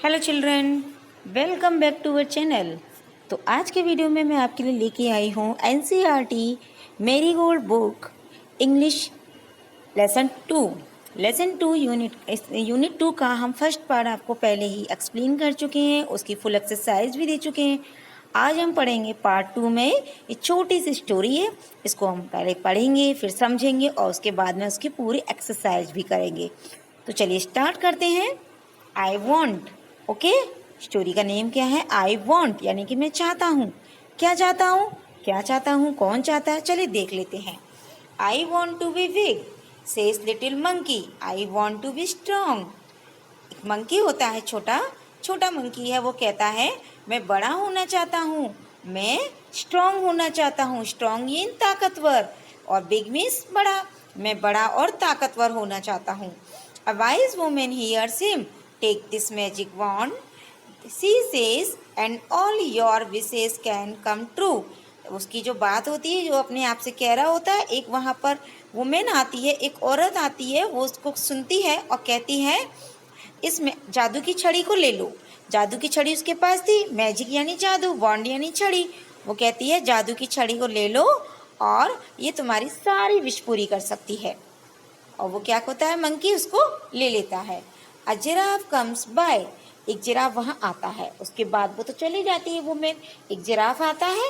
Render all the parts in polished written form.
Hello children, welcome back to our channel. तो आज के वीडियो में मैं आपके लिए लेके आई हूँ NCERT Marigold book English lesson two unit 2 का हम फर्स्ट पार्ट आपको पहले ही एक्सप्लेन कर चुके हैं, उसकी फुल एक्सरसाइज भी दे चुके हैं। आज हम पढ़ेंगे पार्ट 2 में। ये छोटी सी स्टोरी है, इसको हम पहले पढ़ेंगे फिर समझेंगे और उसके बाद में उसकी पूरी एक्सरसाइज भी करेंगे। तो चलिए स्टार्ट करते हैं। I want, okay. स्टोरी का नेम क्या है? आई वॉन्ट, यानी कि मैं चाहता हूँ। क्या चाहता हूँ? क्या चाहता हूँ? कौन चाहता है? चलिए देख लेते हैं। I want to be big, says little monkey. I want to be strong. एक मंकी होता है, छोटा छोटा मंकी है, वो कहता है मैं बड़ा होना चाहता हूँ, मैं स्ट्रॉन्ग होना चाहता हूँ। स्ट्रॉन्ग इन ताकतवर, और बिग मीन्स बड़ा। मैं बड़ा और ताकतवर होना चाहता हूँ। A wise woman hears him, take this magic wand, she says, and all your wishes can come true. उसकी जो बात होती है, जो अपने आप से कह रहा होता है, एक वहाँ पर वुमेन आती है, एक औरत आती है, वो उसको सुनती है और कहती है इसमें जादू की छड़ी को ले लो। जादू की छड़ी उसके पास थी, मैजिक यानी जादू, वॉन्ड यानी छड़ी। वो कहती है जादू की छड़ी को ले लो और ये तुम्हारी सारी विश पूरी कर सकती है। और वो क्या होता है, मंकी उसको ले लेता है। अ जिराफ कम्स बाय, एक जिराफ वहाँ आता है। उसके बाद वो तो चली जाती है वुमेन। एक जिराफ आता है,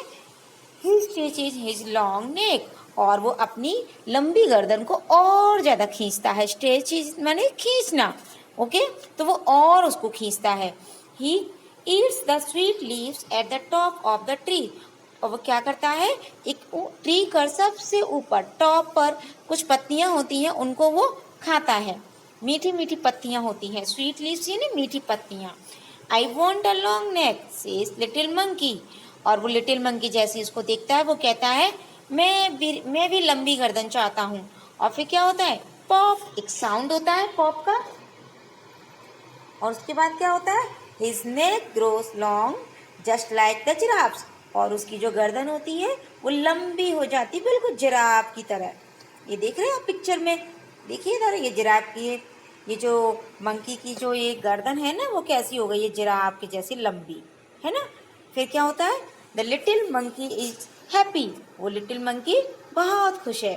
ही स्ट्रेचेज हिज लॉन्ग नेक, और वो अपनी लंबी गर्दन को और ज़्यादा खींचता है। स्ट्रेचेज माने खींचना, ओके। तो वो और उसको खींचता है। He eats the sweet leaves at the top of the tree, और वो क्या करता है, एक ट्री का सबसे ऊपर टॉप पर कुछ पत्तियां होती हैं, उनको वो खाता है। मीठी मीठी पत्तियां होती हैं, स्वीट लीव्स यानी मीठी पत्तियां। I want a long neck, says little monkey, और वो लिटिल मंकी जैसे उसको देखता है, वो कहता है मैं भी लंबी गर्दन चाहता हूँ। और फिर क्या होता है, पॉप, एक साउंड होता है पॉप का, और उसके बाद क्या होता है, his neck grows long just like the giraffes, और उसकी जो गर्दन होती है वो लंबी हो जाती है, बिल्कुल जिराफ की तरह। ये देख रहे हैं आप पिक्चर में, देखिए इधर, ये जिराफ की है, ये जो मंकी की जो ये गर्दन है ना, वो कैसी हो गई, ये जिराफ की जैसी लंबी है ना। फिर क्या होता है, the little monkey is happy, वो लिटिल मंकी बहुत खुश है।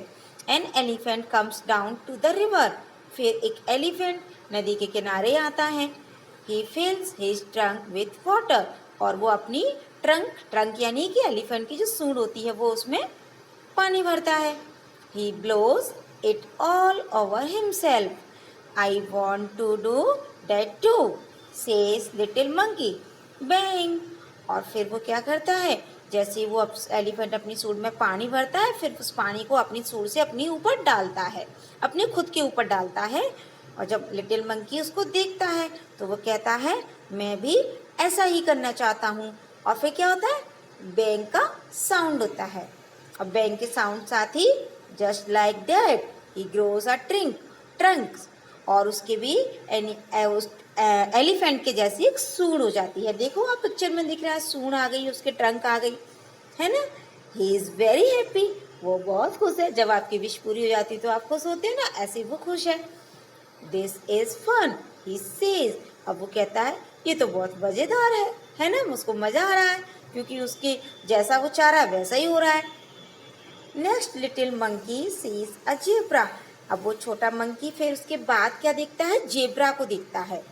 An elephant comes down to the river, फिर एक एलिफेंट नदी के किनारे आता है। He fills his trunk with water, और वो अपनी ट्रंक यानी कि एलिफेंट की जो सूंड होती है, वो उसमें पानी भरता है। He blows it all over himself. I want to do that too, says little monkey bang. और फिर वो क्या करता है, जैसे वो एलिफेंट अपनी सूंड में पानी भरता है, फिर उस पानी को अपनी सूंड से अपने ऊपर डालता है, अपने खुद के ऊपर डालता है। और जब लिटिल मंकी उसको देखता है तो वो कहता है मैं भी ऐसा ही करना चाहता हूँ। और फिर क्या होता है, बैंग का साउंड होता है, और बैंग के साउंड साथ ही just like that he grows a trunk, और उसके भी एलिफेंट के जैसी एक सूंड हो जाती है। देखो आप पिक्चर में दिख रहा है, सूंड आ गई, उसके ट्रंक आ गई, है ना। ही इज़ वेरी हैप्पी, वो बहुत खुश है। जब आपकी विश पूरी हो जाती है तो आप खुश होते हैं ना, ऐसे वो खुश है। This is fun, he says, अब वो कहता है ये तो बहुत मज़ेदार है ना, उसको मज़ा आ रहा है, क्योंकि उसके जैसा वो चाह रहा है वैसा ही हो रहा है। Next little monkey sees a zebra, अब वो छोटा मंकी फिर उसके बाद क्या देखता है, जेब्रा को देखता है।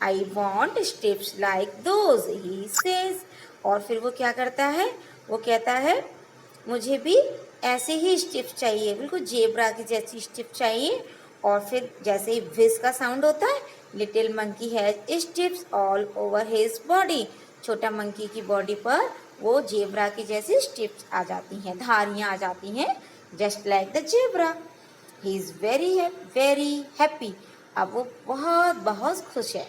I want steps like those, he says, और फिर वो क्या करता है, वो कहता है मुझे भी ऐसे ही स्टेप चाहिए, बिल्कुल जेब्रा की जैसी स्टेप चाहिए। और फिर जैसे ही विस का साउंड होता है, little monkey has steps all over his body, छोटा मंकी की बॉडी पर वो जेब्रा की जैसी स्ट्रिप्स आ जाती हैं, धारियाँ आ जाती हैं, just like the zebra. He is very happy, अब वो बहुत बहुत खुश है।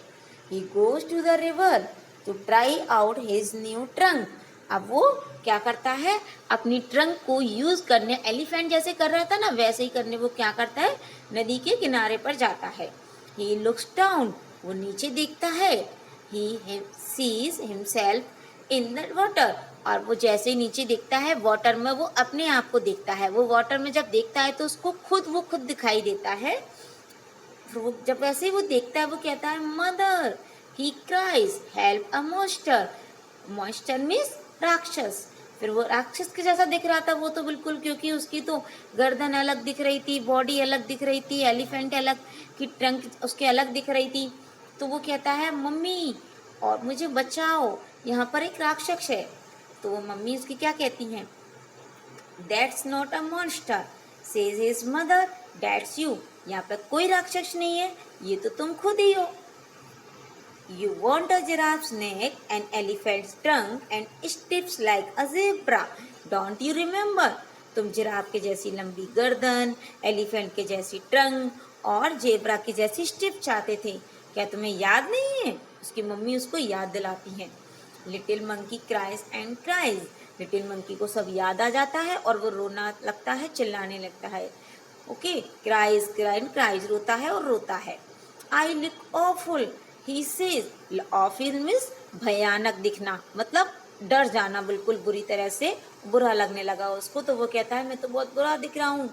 He goes to the river to try out his new trunk, अब वो क्या करता है, अपनी ट्रंक को यूज़ करने, एलिफेंट जैसे कर रहा था ना वैसे ही करने वो क्या करता है, नदी के किनारे पर जाता है। ही लुक्स डाउन, वो नीचे देखता है। He sees himself in the water, और वो जैसे ही नीचे देखता है वाटर में, वो अपने आप को देखता है। वो वाटर में जब देखता है तो उसको खुद दिखाई देता है। फिर वो जब वैसे ही वो देखता है, वो कहता है mother He cries, help a monster. Monster means राक्षस। फिर वो राक्षस के जैसा दिख रहा था वो तो बिल्कुल, क्योंकि उसकी तो गर्दन अलग दिख रही थी, बॉडी अलग दिख रही थी, एलिफेंट अलग की ट्रंक उसके अलग दिख रही थी। तो वो कहता है मम्मी और मुझे बचाओ, यहाँ पर एक राक्षस है। तो वो मम्मी उसकी क्या कहती हैं, that's not a monster says his mother, that's you, यहाँ पर कोई राक्षस नहीं है, ये तो तुम खुद ही हो। You want a giraffe's neck, an elephant's trunk and stips like a zebra. Don't you remember? तुम जिराफ के जैसी लंबी गर्दन, एलिफेंट के जैसी ट्रंक और जेब्रा की जैसी स्टिप चाहते थे। क्या तुम्हें याद नहीं है? उसकी मम्मी उसको याद दिलाती है। Little monkey cries and cries. Little monkey को सब याद आ जाता है और वो रोना लगता है, चिल्लाने लगता है। ओके, क्राइज क्राइज क्राइज रोता है और रोता है। I look awful he says, awful means भयानक दिखना, मतलब डर जाना, बिल्कुल बुरी तरह से बुरा लगने लगा उसको। तो वो कहता है मैं तो बहुत बुरा दिख रहा हूँ।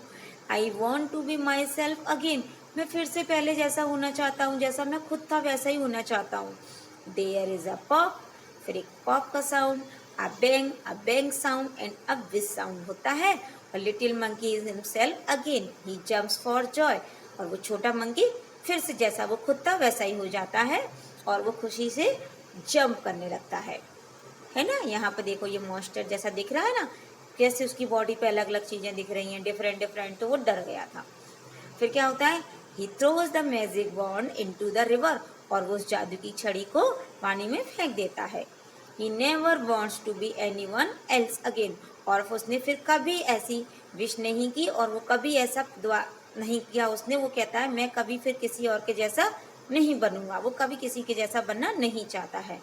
I want to be myself again, मैं फिर से पहले जैसा होना चाहता हूँ, जैसा मैं खुद था वैसा ही होना चाहता हूँ। देयर इज अ पॉप, फिर एक पॉप का sound, a bang sound and a whizz sound होता है। और little monkey is himself again, he jumps for joy, और वो छोटा मंकी फिर से जैसा वो खुद था वैसा ही हो जाता है और वो खुशी से जंप करने लगता है ना। यहाँ पर देखो ये मॉन्स्टर जैसा दिख रहा है ना, कैसे उसकी बॉडी पे अलग अलग चीजें दिख रही हैं, डिफरेंट डिफरेंट, तो वो डर गया था। फिर क्या होता है, he throws the magic wand into the river, और वो उस जादू की छड़ी को पानी में फेंक देता है। He never wants to be anyone else again, और उसने फिर कभी ऐसी विश नहीं की और वो कभी ऐसा दुआ नहीं किया उसने। वो कहता है मैं कभी फिर किसी और के जैसा नहीं बनूंगा, वो कभी किसी के जैसा बनना नहीं चाहता है।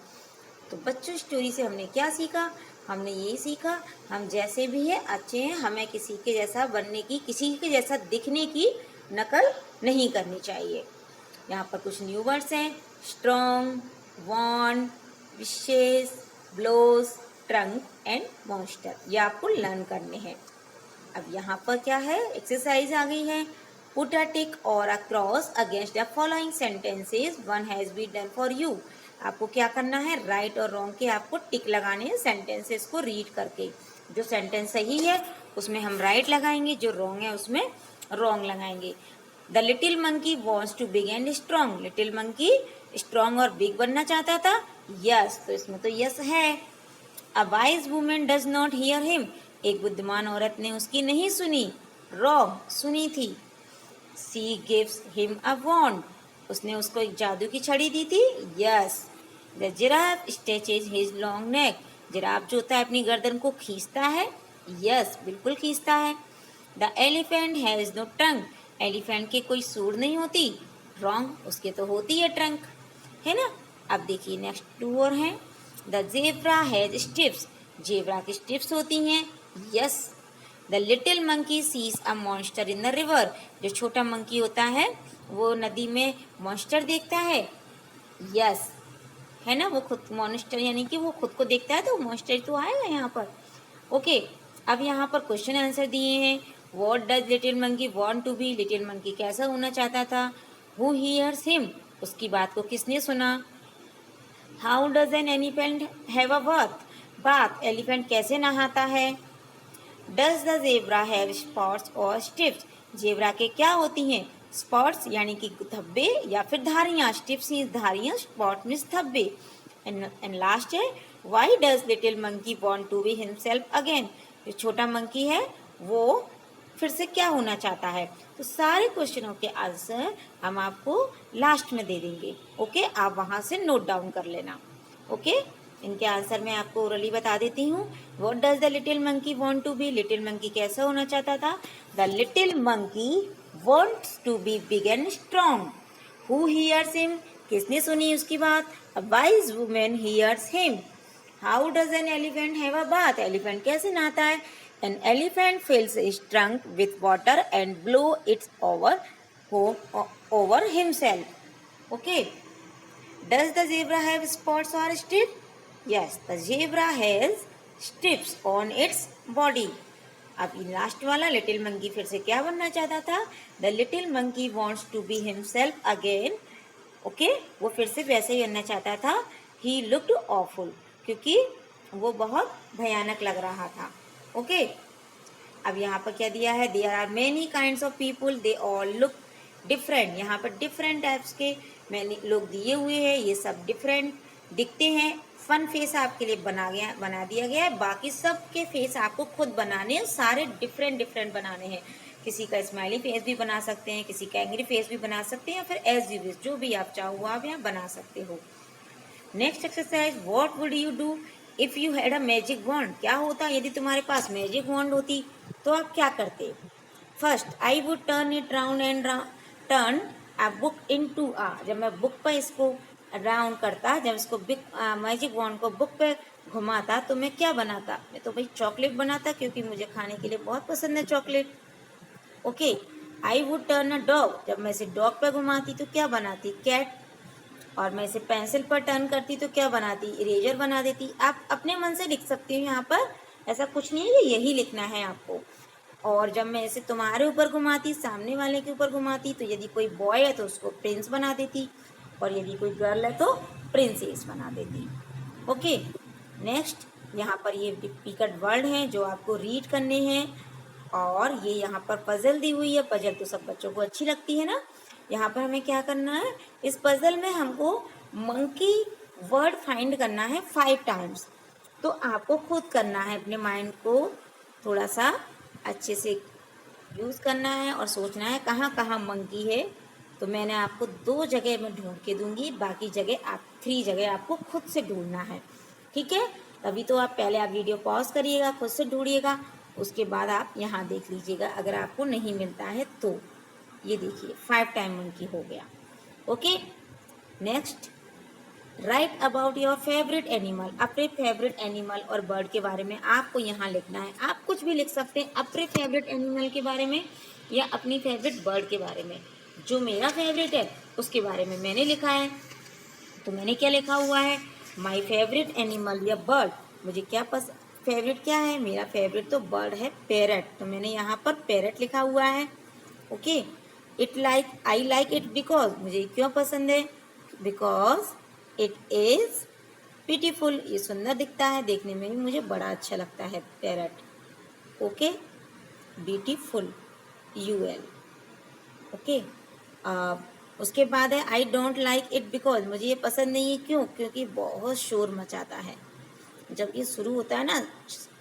तो बच्चों स्टोरी से हमने क्या सीखा, हमने यही सीखा हम जैसे भी हैं अच्छे हैं, हमें किसी के जैसा बनने की, किसी के जैसा दिखने की नकल नहीं करनी चाहिए। यहाँ पर कुछ न्यू वर्ड्स हैं, strong, want, wishes, blows, trunk and monster, ये आपको लर्न करने हैं। अब यहाँ पर क्या है, एक्सरसाइज आ गई है। पुट अ टिक और a cross against the following sentences, one has been done for you. आपको क्या करना है, राइट और रॉन्ग के आपको टिक लगाने हैं सेंटेंसेस को रीड करके। जो सेंटेंस सही है उसमें हम राइट लगाएंगे, जो रॉन्ग है उसमें रॉन्ग लगाएंगे। The little monkey wants to big and strong, little monkey strong और बिग बनना चाहता था, यस, तो इसमें तो यस है। A wise women does not hear him, एक बुद्धिमान औरत ने उसकी नहीं सुनी, रॉन्ग, सुनी थी। सी गिव्स हिम अ वॉन्ड, उसने उसको एक जादू की छड़ी दी थी, yes. The giraffe stretches his long neck, giraffe जो होता है अपनी गर्दन को खींचता है, यस, बिल्कुल खींचता है। The elephant has no trunk, elephant के कोई सूंड नहीं होती, रॉन्ग, उसके तो होती है ट्रंक, है ना। अब देखिए नेक्स्ट टू और हैं। The zebra has tips, zebra की स्टिप्स होती हैं, yes. The little monkey sees a monster in the river, जो छोटा मंकी होता है वो नदी में मॉन्स्टर देखता है, यस, है ना। वो खुद मॉन्स्टर यानी कि वो खुद को देखता है तो मॉन्स्टर तो आएगा यहाँ पर। ओके, अब यहाँ पर क्वेश्चन आंसर दिए हैं। What does little monkey want to be, little monkey कैसा होना चाहता था। हु हियर्स हिम, उसकी बात को किसने सुना। How does an elephant have a bath, bath, elephant कैसे नहाता है। Does the zebra have spots और स्ट्रिप्स, जेब्रा के क्या होती हैं, स्पॉट्स यानी कि धब्बे या फिर धारियां, स्ट्रिप्स ही धारियां, स्पॉट मीन्स धब्बे। एंड लास्ट है, why does little monkey want to be himself again, जो छोटा मंकी है वो फिर से क्या होना चाहता है। तो सारे क्वेश्चनों के आंसर हम आपको लास्ट में दे देंगे। ओके, आप वहां से नोट डाउन कर लेना। ओके, इनके आंसर मैं आपको ओरली बता देती हूँ। What does the little monkey want to be, little monkey कैसा होना चाहता था। The little monkey wants to be big and strong. Who hears him, किसने सुनी उसकी बात। A wise women hears him. How does an elephant have a bath, elephant कैसे नहाता है। An elephant fills its trunk with water and blow its over himself. Okay, does the zebra have spots or strips? Yes, the zebra has strips on its body. अब last वाला little monkey फिर से क्या बनना चाहता था। The little monkey wants to be himself again, okay, वो फिर से वैसे ही बनना चाहता था। ही लुक्ड ऑफुल, क्योंकि वो बहुत भयानक लग रहा था। ओके, अब यहाँ पर क्या दिया है, there are many kinds of people, they all look different. यहाँ पर डिफरेंट टाइप्स के मैंने लोग दिए हुए हैं, ये सब डिफरेंट दिखते हैं। फन फेस आपके लिए बना दिया गया है, बाकी सब के फेस आपको खुद बनाने हैं, सारे डिफरेंट डिफरेंट बनाने हैं। किसी का स्माइली फेस भी बना सकते हैं, किसी का एंग्री फेस भी बना सकते हैं, या फिर एज यू विश, जो भी आप चाहो वो आप यहाँ बना सकते हो। Next exercise, what would you do if you had a magic wand. क्या होता यदि तुम्हारे पास मैजिक वॉन्ड होती, तो आप क्या करते। First, I would turn it round and turn a book into ah. जब मैं बुक पर इसको राउंड करता, जब इसको मैजिक वॉन्ड को बुक पे घुमाता, तो मैं क्या बनाता, मैं तो भाई चॉकलेट बनाता, क्योंकि मुझे खाने के लिए बहुत पसंद है chocolate. Okay, I would turn a dog. जब मैं इसे डॉग पर घुमाती तो क्या बनाती, कैट। और मैं इसे पेंसिल पर टर्न करती तो क्या बनाती, इरेजर बना देती। आप अपने मन से लिख सकती हो, यहाँ पर ऐसा कुछ नहीं है, यही लिखना है आपको। और जब मैं इसे तुम्हारे ऊपर घुमाती, सामने वाले के ऊपर घुमाती, तो यदि कोई बॉय है तो उसको प्रिंस बना देती, और यदि कोई गर्ल है तो प्रिंसेस बना देती। ओके, नेक्स्ट, यहाँ पर ये डिफिकल्ट वर्ड हैं जो आपको रीड करने हैं। और ये यहाँ पर पजल दी हुई है, पजल तो सब बच्चों को अच्छी लगती है ना। यहाँ पर हमें क्या करना है, इस पजल में हमको मंकी वर्ड फाइंड करना है 5 टाइम्स। तो आपको खुद करना है, अपने माइंड को थोड़ा सा अच्छे से यूज़ करना है और सोचना है कहाँ कहाँ मंकी है। तो मैंने आपको 2 जगह में ढूंढ के दूंगी, बाकी जगह 3 जगह आपको खुद से ढूंढना है, ठीक है। तभी तो आप पहले आप वीडियो पॉज करिएगा, खुद से ढूंढिएगा, उसके बाद आप यहाँ देख लीजिएगा। अगर आपको नहीं मिलता है तो ये देखिए 5 टाइम मंकी हो गया। Okay, next, right about your favourite animal. अपने फेवरेट एनिमल और बर्ड के बारे में आपको यहाँ लिखना है। आप कुछ भी लिख सकते हैं अपने फेवरेट एनिमल के बारे में या अपनी फेवरेट बर्ड के बारे में। जो मेरा फेवरेट है उसके बारे में मैंने लिखा है, तो मैंने क्या लिखा हुआ है, माई फेवरेट एनिमल या बर्ड। मुझे क्या फेवरेट क्या है, मेरा फेवरेट तो बर्ड है पैरट, तो मैंने यहाँ पर पैरट लिखा हुआ है। Okay, I like it because, मुझे क्यों पसंद है, बिकॉज इट इज ब्यूटीफुल, ये सुंदर दिखता है, देखने में भी मुझे बड़ा अच्छा लगता है parrot. Okay, beautiful, UL। Okay, उसके बाद है I don't like it because, मुझे ये पसंद नहीं है, क्यों, क्योंकि बहुत शोर मचाता है। जब ये शुरू होता है ना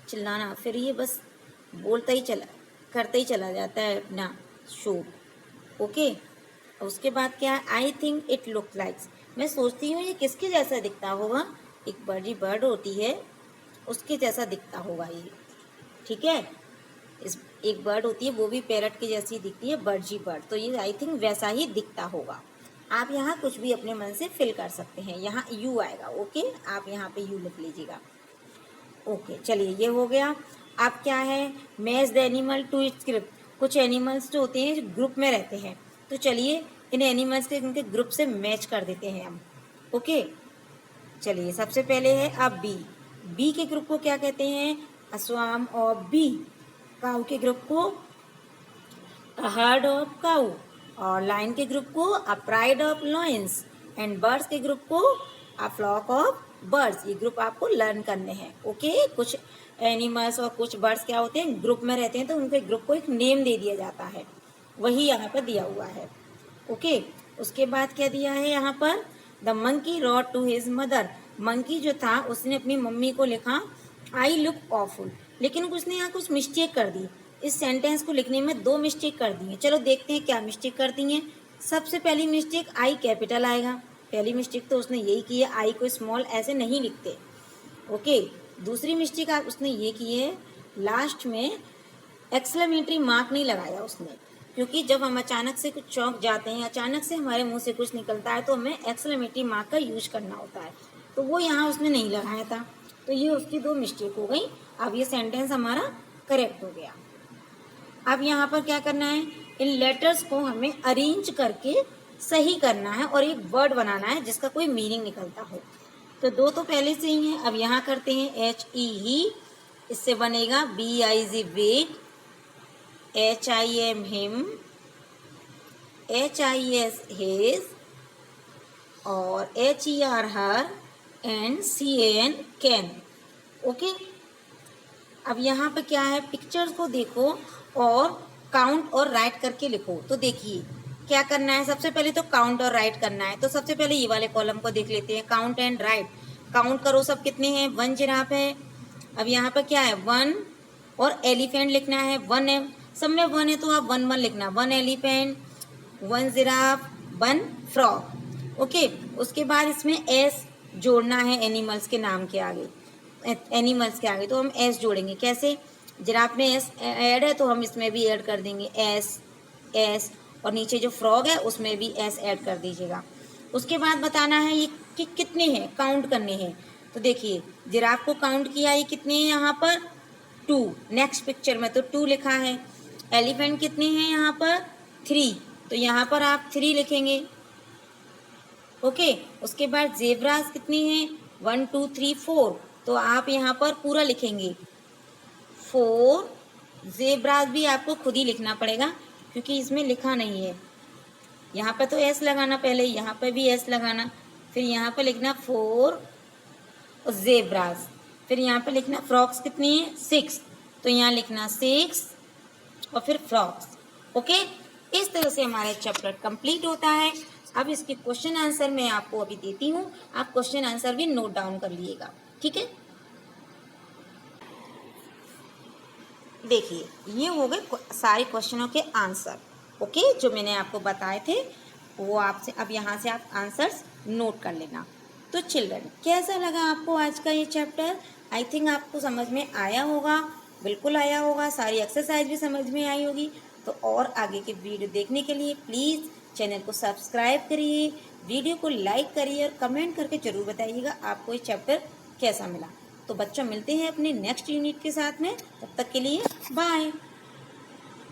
चिल्लाना, फिर ये बस बोलता ही करता ही चला जाता है अपना शोर। ओके, उसके बाद क्या है, I think it look likes, मैं सोचती हूँ ये किसके जैसा दिखता होगा, एक बड़ी बर्ड होती है उसके जैसा दिखता होगा ये, ठीक है। इस एक बर्ड होती है वो भी पैरट की जैसी दिखती है, बर्जी बर्ड, तो ये आई थिंक वैसा ही दिखता होगा। आप यहाँ कुछ भी अपने मन से फिल कर सकते हैं, यहाँ यू आएगा। ओके, आप यहाँ पे यू लिख लीजिएगा। ओके, चलिए ये हो गया। अब क्या है, match the animal to its group. कुछ एनिमल्स जो होते हैं जो ग्रुप में रहते हैं, तो चलिए इन एनिमल्स के उनके ग्रुप से मैच कर देते हैं हम। ओके, चलिए सबसे पहले है अब बी के ग्रुप को क्या कहते हैं, अस्वाम ऑफ बी। काऊ के ग्रुप को हर्ड ऑफ काऊ, और लाइन के ग्रुप को a pride of lions, and birds के ग्रुप को अ फ्लॉक ऑफ बर्ड्स। ये ग्रुप आपको लर्न करने हैं। ओके, कुछ एनिमल्स और कुछ बर्ड्स क्या होते हैं, ग्रुप में रहते हैं, तो उनके ग्रुप को एक नेम दे दिया जाता है, वही यहाँ पर दिया हुआ है। ओके, उसके बाद क्या दिया है यहाँ पर, the monkey wrote to his mother. Monkey जो था उसने अपनी मम्मी को लिखा आई लुक ऑफुल, लेकिन उसने यहाँ कुछ मिस्टेक कर दी। इस सेंटेंस को लिखने में 2 मिस्टेक कर दी हैं। चलो देखते हैं क्या मिस्टेक कर दी हैं। सबसे पहली मिस्टेक, आई कैपिटल आएगा, पहली मिस्टेक तो उसने यही की है, आई को स्मॉल ऐसे नहीं लिखते। ओके, दूसरी मिस्टेक आप उसने ये की है, लास्ट में एक्सक्लेमेटरी मार्क नहीं लगाया उसने, क्योंकि जब हम अचानक से कुछ चौंक जाते हैं, अचानक से हमारे मुंह से कुछ निकलता है, तो हमें एक्सक्लेमेटरी मार्क का यूज करना होता है, तो वो यहाँ उसने नहीं लगाया था, तो ये उसकी 2 मिस्टेक हो गई। अब ये सेंटेंस हमारा करेक्ट हो गया। अब यहाँ पर क्या करना है, इन लेटर्स को हमें अरेंज करके सही करना है और एक वर्ड बनाना है जिसका कोई मीनिंग निकलता हो। तो 2 तो पहले से ही हैं, अब यहाँ करते हैं HE ही, इससे बनेगा BIG wait, HIM him, HIS his, और HER her and CAN can. Okay, अब यहाँ पे क्या है, पिक्चर्स को देखो और काउंट और राइट करके लिखो। तो देखिए क्या करना है, सबसे पहले तो काउंट और राइट करना है। तो सबसे पहले ये वाले कॉलम को देख लेते हैं, काउंट एंड राइट। काउंट करो सब कितने हैं, 1 जिराफ है। अब यहाँ पर क्या है, 1 और एलिफेंट लिखना है, 1 है, सब में 1 है तो आप 1 1 लिखना, 1 एलिफेंट, 1 जिराफ, 1 फ्रॉग। ओके, उसके बाद इसमें एस जोड़ना है एनिमल्स के नाम के आगे, एनिमल्स के आगे तो हम एस जोड़ेंगे। कैसे, जिराफ में एस ऐड है तो हम इसमें भी ऐड कर देंगे एस एस, और नीचे जो फ्रॉग है उसमें भी एस ऐड कर दीजिएगा। उसके बाद बताना है ये कि कितने हैं, काउंट करने हैं। तो देखिए जिराफ को काउंट किया, ये कितने हैं यहाँ पर 2, नेक्स्ट पिक्चर में तो 2 लिखा है। एलिफेंट कितने हैं यहाँ पर 3, तो यहाँ पर आप 3 लिखेंगे। ओके, उसके बाद जेब्रास कितनी हैं 1 2 3 4, तो आप यहाँ पर पूरा लिखेंगे 4। जेब्रास भी आपको खुद ही लिखना पड़ेगा क्योंकि इसमें लिखा नहीं है। यहाँ पर तो एस लगाना, पहले यहाँ पर भी एस लगाना, फिर यहाँ पर लिखना 4 और जेब्रास, फिर यहाँ पर लिखना फ्रॉक्स कितनी है 6, तो यहाँ लिखना 6 और फिर फ्रॉक्स। ओके, इस तरह से हमारा चैप्टर कंप्लीट होता है। अब इसके क्वेश्चन आंसर मैं आपको अभी देती हूँ, आप क्वेश्चन आंसर भी नोट डाउन कर लीजिएगा, ठीक है। देखिए ये हो गए सारे क्वेश्चनों के आंसर। ओके, जो मैंने आपको बताए थे वो आपसे अब यहाँ से आप आंसर्स नोट कर लेना। तो चिल्ड्रन, कैसा लगा आपको आज का ये चैप्टर? आई थिंक आपको समझ में आया होगा, बिल्कुल आया होगा, सारी एक्सरसाइज भी समझ में आई होगी। तो और आगे के वीडियो देखने के लिए प्लीज़ चैनल को सब्सक्राइब करिए, वीडियो को लाइक करिए और कमेंट करके ज़रूर बताइएगा आपको ये चैप्टर कैसा मिला। तो बच्चों मिलते हैं अपने नेक्स्ट यूनिट के साथ में, तब तक के लिए बाय।